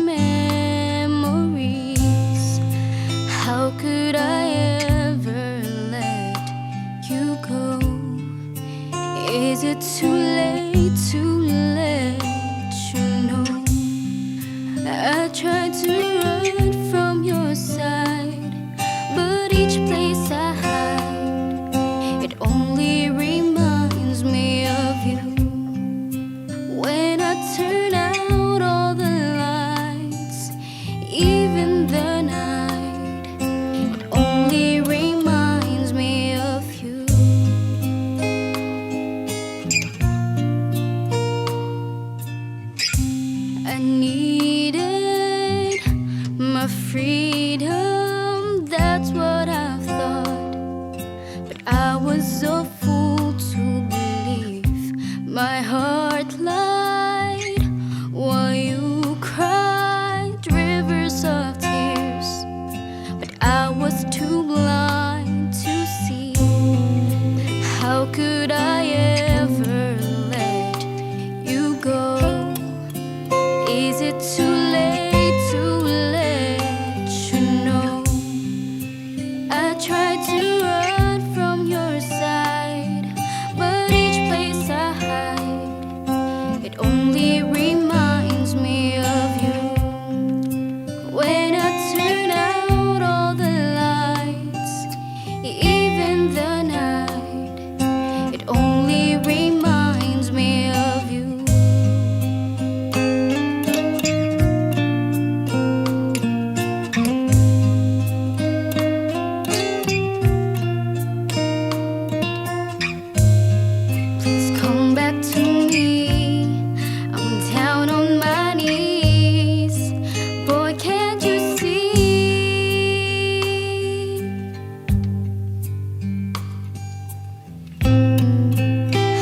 memories. How could I ever let you go? Is it too late to let you know? I tried to run from your side, but each place I hide, it only reminds me of you. When I turn out all the lights, even the night, it only reminds me of you. I needed my freedom, that's what I thought. But I was a fool to believe my heart lied while you cried rivers of tears. But I was too blind to see. How could I ever let you go? Is it too late to let you know? I tried to run from your side, but each place I hide, it only reminds me of you. When I turn out all the lights, even the night, it only reminds me of you. Come back to me, I'm down on my knees. Boy, can't you see?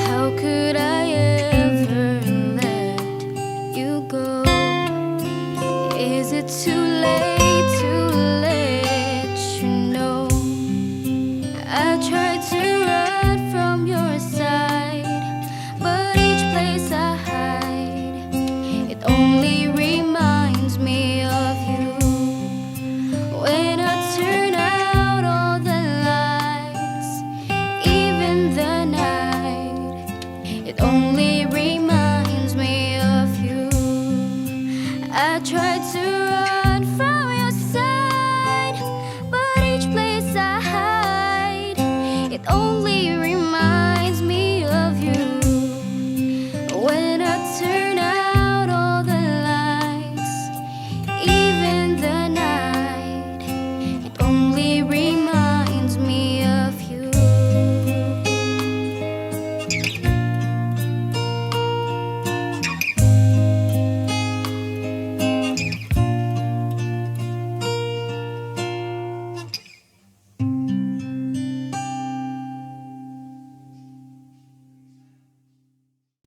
How could I ever let you go? Is it too late to let you know? I tried to run from your side, but each place I hide, it only reminds me of you. When I turn out all the lights, even the night, it only reminds me of you. I tried to